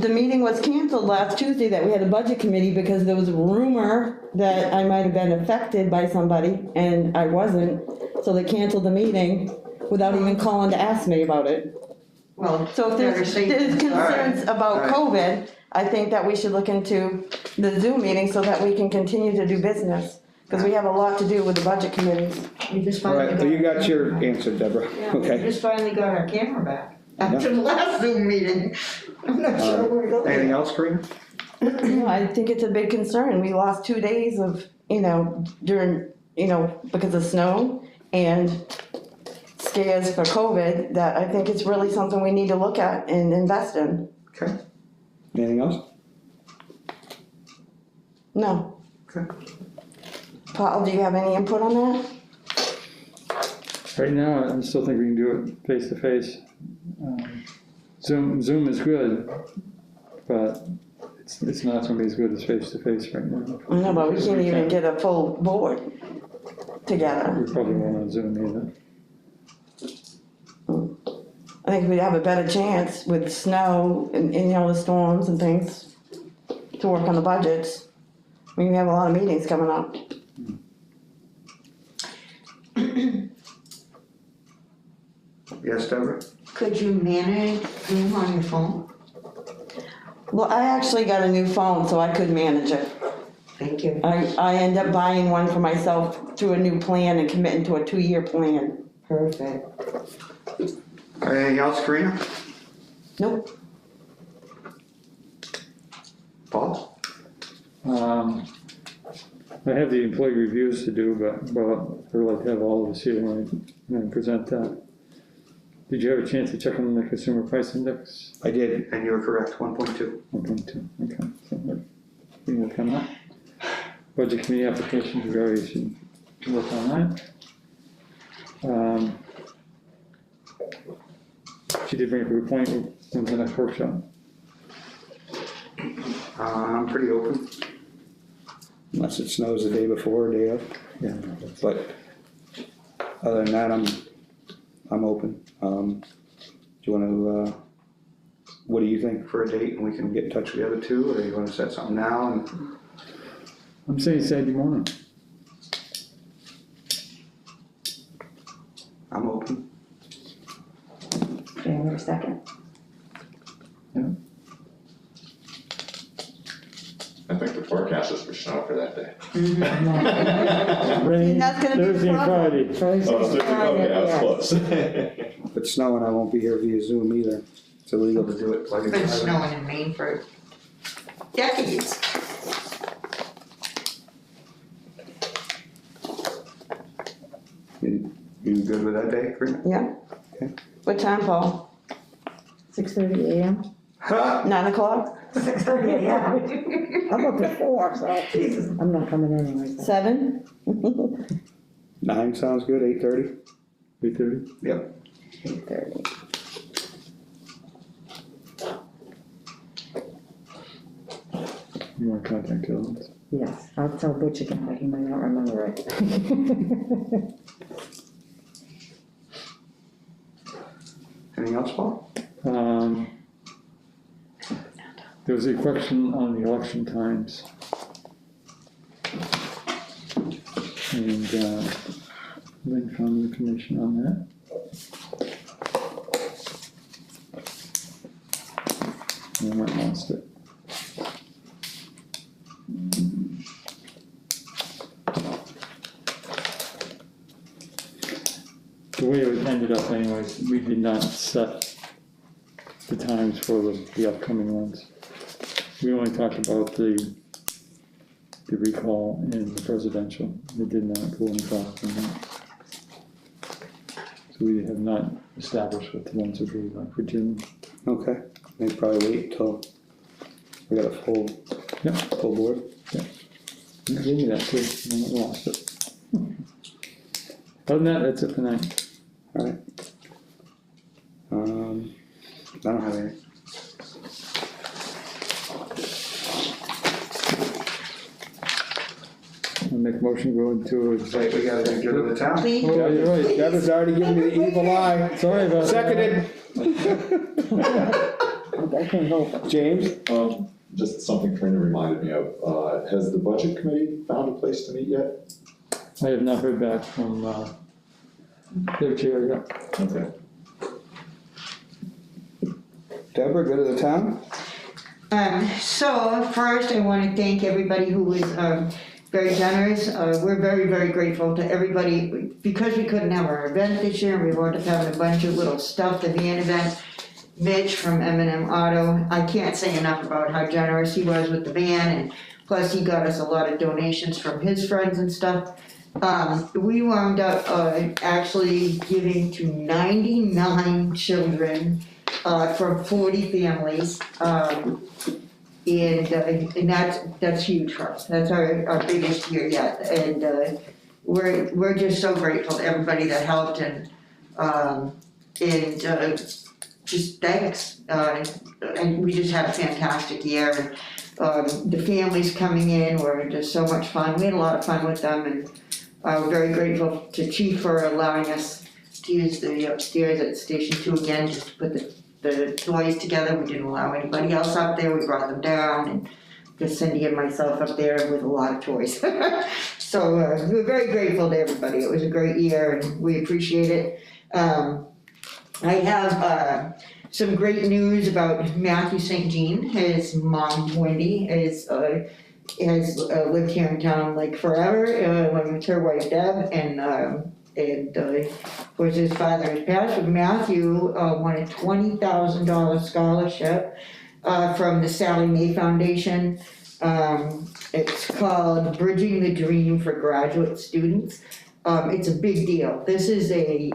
the meeting was canceled last Tuesday that we had a budget committee because there was a rumor that I might have been affected by somebody and I wasn't. So they canceled the meeting without even calling to ask me about it. Well, So if better there's safe than concerns about Alright. COVID, I think that we should look into the Zoom meeting so that we can continue to do business. Because we have a lot to do with the budget committees. We just finally Alright, well, you got your answer, Deborah, Yeah, we okay. just finally got our camera back after the last Zoom meeting. I'm not sure where to go. Anything else, Karina? No, I think it's a big concern. We lost 2 days of, during, because of snow and scares for COVID, that I think it's really something we need to look at and invest in. Okay. Anything else? No. Okay. Paul, do you have any input on that? Right now, I still think we can do it face to face. Zoom is good, but it's not gonna be as good as face to face right now. I know, but we can't even get a full board together. We probably won't on Zoom either. I think we'd have a better chance with snow and the storms and things to work on the budgets. We have a lot of meetings coming up. Yes, Deborah? Could you manage Zoom on your phone? Well, I actually got a new phone, so I could manage it. Thank you. I end up buying one for myself through a new plan and committing to a 2-year plan. Perfect. Anything else, Karina? Nope. Paul? I have the employee reviews to do, but, well, I'd like to have all of us here and present that. Did you have a chance to check on the consumer price index? I did, and you were correct, 1.2. 1.2, okay, so we will come up. Budget committee application, we already should work on that. She did bring up a good point, when's the next workshop? I'm pretty open. Unless it snows the day before or day of. Yeah. But other than that, I'm open. Do you wanna, what do you think for a date, and we can get in touch with the other two, or you wanna set something now, and I'm saying Saturday morning. I'm open. January 2nd. I think the forecast is for snow for that day. Rain, that's gonna be the Thursday and problem. Friday. Oh, so, okay, I was close. If it's snowing, I won't be here via Zoom either. It's illegal to do it. It's been snowing in Maine for decades. You good with that day, Karina? Yeah. Okay. What time, Paul? 6:30 AM. 9 o'clock? 6:30 AM. I'm up at 4, so I'm not coming anyway. So. 7? 9 sounds good, 8:30? 8:30? Yep. 8:30. You want to contact Killens? Yes, I'll tell Butch again, but he might not remember it. Anything else, Paul? There was a question on the election times. And, Lynn found information on that. And I might lost it. The way it ended up anyways, we did not set the times for the upcoming ones. We only talked about the recall and the presidential. We did not go any farther than that. So we have not established what the ones would be like for June. Okay, maybe probably wait till we got a full, Yep. full board. You gave me that too, and I lost it. Other than that, that's it for now. Alright. I don't have any. I'll make a motion to go into. Wait, we gotta get rid of the town. Please. Oh, you're right. Deborah's already giving me the evil eye. Sorry about that. Seconded. I can't help. James? Just something Karina reminded me of, has the budget committee found a place to meet yet? I have not heard back from, their chair yet. Okay. Deborah, go to the town? So first, I want to thank everybody who was very generous. We're very, very grateful to everybody, because we couldn't have our event this year, we wound up having a bunch of little stuff, the van event. Mitch from M&M Auto, I can't say enough about how generous he was with the van, and plus he got us a lot of donations from his friends and stuff. We wound up actually giving to 99 children from 40 families. And that's huge for us. That's our biggest year yet. And we're just so grateful to everybody that helped, and just thanks. And we just had a fantastic year, and the families coming in were just so much fun. We had a lot of fun with them, and we're very grateful to Chief for allowing us to use the upstairs at Station 2 again, just to put the toys together. We didn't allow anybody else up there, we brought them down, and just Cindy and myself up there with a lot of toys. So we're very grateful to everybody. It was a great year, and we appreciate it. I have some great news about Matthew St. Jean. His mom, Wendy, has lived here in town like forever, with her wife Deb, and of course his father has passed, but Matthew won a $20,000 scholarship from the Sally Mae Foundation. It's called Bridging the Dream for Graduate Students. It's a big deal. This is the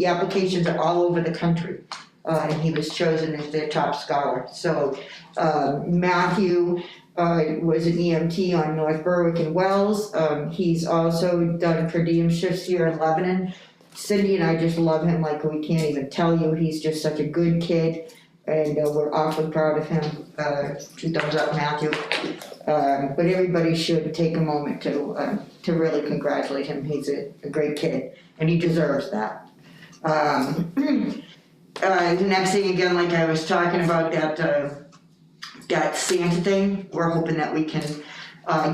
applications are all over the country, and he was chosen as their top scholar. So Matthew was an EMT on North Berwick and Wells. He's also done per diem shifts here in Lebanon. Cindy and I just love him like we can't even tell you. He's just such a good kid, and we're awfully proud of him. 2 thumbs up, Matthew. But everybody should take a moment to really congratulate him. He's a great kid, and he deserves that. the next thing, again, like I was talking about, that Santa thing, we're hoping that we can,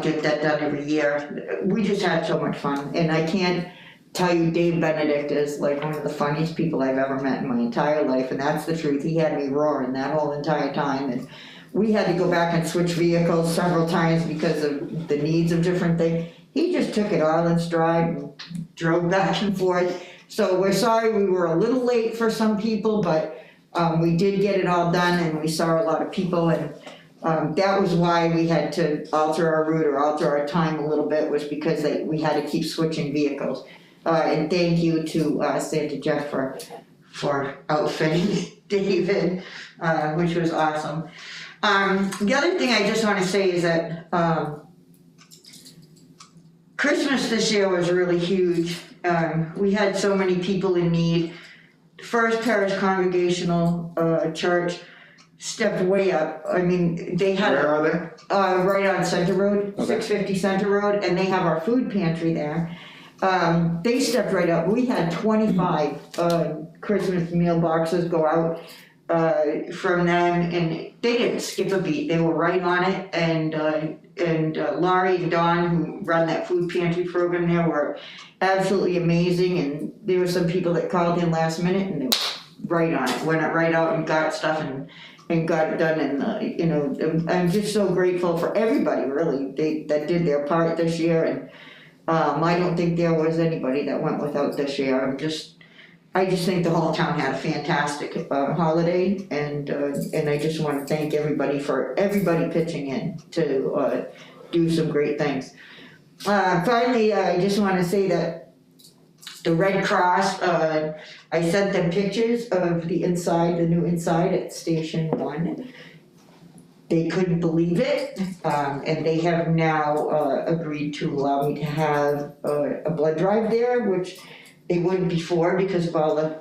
get that done every year. We just had so much fun, and I can't tell you, Dave Benedict is like one of the funniest people I've ever met in my entire life, and that's the truth. He had me roaring that whole entire time, and we had to go back and switch vehicles several times because of the needs of different things. He just took it all in stride and drove back and forth. So we're sorry we were a little late for some people, but we did get it all done, and we saw a lot of people, and that was why we had to alter our route or alter our time a little bit, was because we had to keep switching vehicles. And thank you to Santa Jeff for outfitting David, which was awesome. The other thing I just want to say is that Christmas this year was really huge. We had so many people in need. First Parish Congregational Church stepped way up. I mean, they had. Where are they? Right on Center Road, Okay. 650 Center Road, and they have our food pantry there. They stepped right up. We had 25 Christmas meal boxes go out from them, and they didn't skip a beat. They were right on it, and Laurie and Dawn, who run that food pantry program there, were absolutely amazing. And there were some people that called in last minute, and they were right on it, went right out and got stuff and got it done. And I'm just so grateful for everybody, really, that did their part this year. And I don't think there was anybody that went without this year. I just think the whole town had a fantastic holiday, and I just want to thank everybody for pitching in to do some great things. Finally, I just want to say that the Red Cross, I sent them pictures of the new inside at Station 1. They couldn't believe it, and they have now agreed to allow me to have a blood drive there, which they wouldn't before because of all the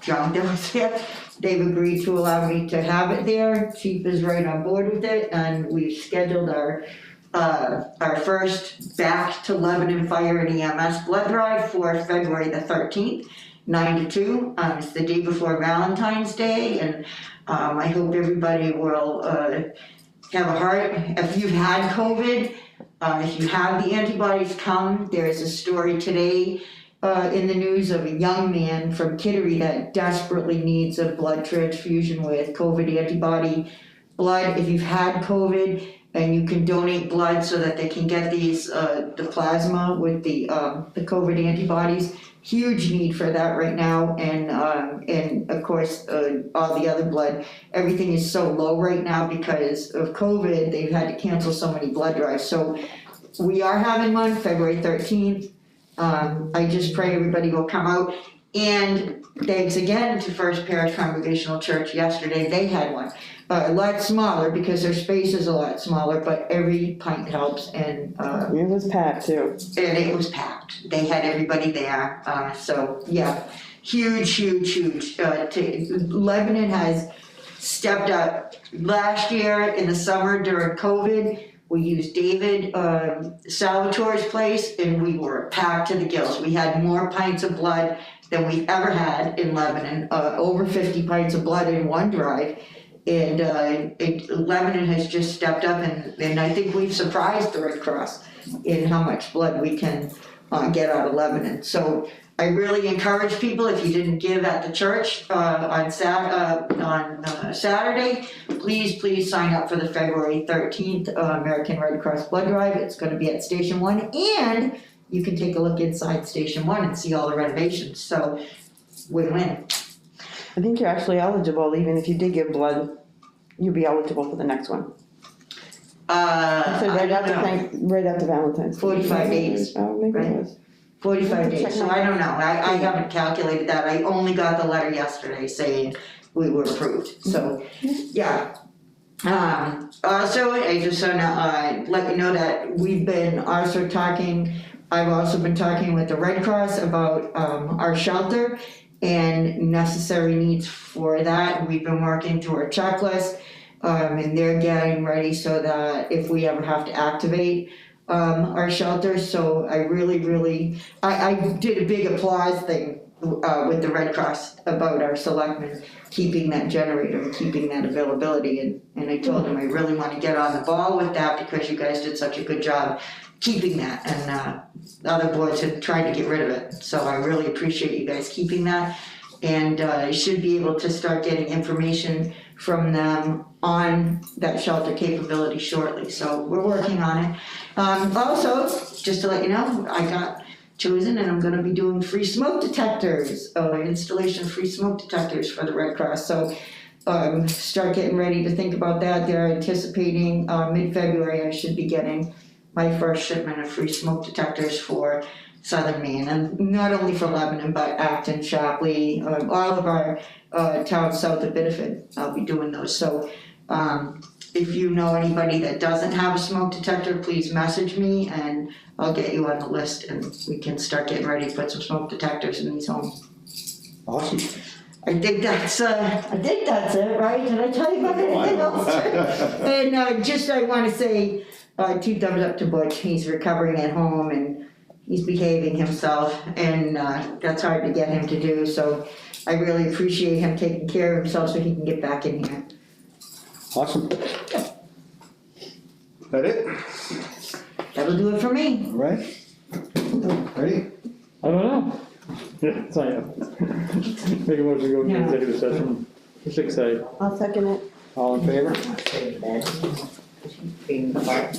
junk that was there. They've agreed to allow me to have it there. Chief is right on board with it, and we've scheduled our first back to Lebanon Fire and EMS blood drive for February the 13th, 9 to 2. It's the day before Valentine's Day, and I hope everybody will have a heart. If you've had COVID, if you have the antibodies, come. There's a story today in the news of a young man from Kittery that desperately needs a blood transfusion with COVID antibody blood. If you've had COVID and you can donate blood so that they can get these the plasma with the COVID antibodies, huge need for that right now. And of course all the other blood, everything is so low right now because of COVID. They've had to cancel so many blood drives. So we are having one February 13th. I just pray everybody will come out, and thanks again to First Parish Congregational Church yesterday. They had one, a lot smaller because their space is a lot smaller, but every pint helps, and It was packed too. and it was packed. They had everybody there, so yeah, huge. Lebanon has stepped up. Last year in the summer during COVID, we used David Salvatore's place, and we were packed to the gills. We had more pints of blood than we've ever had in Lebanon, over 50 pints of blood in one drive. And Lebanon has just stepped up, and I think we've surprised the Red Cross in how much blood we can get out of Lebanon. So I really encourage people, if you didn't give at the church on Saturday, please sign up for the February 13th American Red Cross blood drive. It's going to be at Station 1, and you can take a look inside Station 1 and see all the renovations. So win-win. I think you're actually eligible, even if you did give blood, you'd be eligible for the next one. So I don't know. right after Valentine's. 45 days. Oh, maybe right? it was. 45 days, so I don't know, I haven't calculated that. I only got the letter yesterday saying we were approved, so, yeah. Also, I just want to let you know that we've been also talking, I've also been talking with the Red Cross about our shelter and necessary needs for that. We've been working through our checklist, and they're getting ready so that if we ever have to activate our shelter. So I really, I did a big applause thing with the Red Cross about our selectmen keeping that generator and keeping that availability, and I told him I really wanna get on the ball with that because you guys did such a good job keeping that, and other boards had tried to get rid of it, so I really appreciate you guys keeping that. And I should be able to start getting information from them on that shelter capability shortly, so we're working on it. Also, just to let you know, I got chosen and I'm gonna be doing free smoke detectors, installation of free smoke detectors for the Red Cross, so start getting ready to think about that. They're anticipating mid-February I should be getting my first shipment of free smoke detectors for southern Maine, and not only for Lebanon, but Acton, Shapley, all of our towns south of Biddeford, I'll be doing those, so if you know anybody that doesn't have a smoke detector, please message me and I'll get you on the list and we can start getting ready to put some smoke detectors in these homes. Awesome. I think that's it, right? Did I tell you about anything else? And just I wanna say, 2 thumbs up to Butch, he's recovering at home and he's behaving himself, and that's hard to get him to do, so I really appreciate him taking care of himself so he can get back in here. Awesome. That it? That'll do it for me. All right. Ready? I don't know. Yeah, sign up. Make a motion to go into executive session, 6:00. I'll second it. All in favor? Being the part.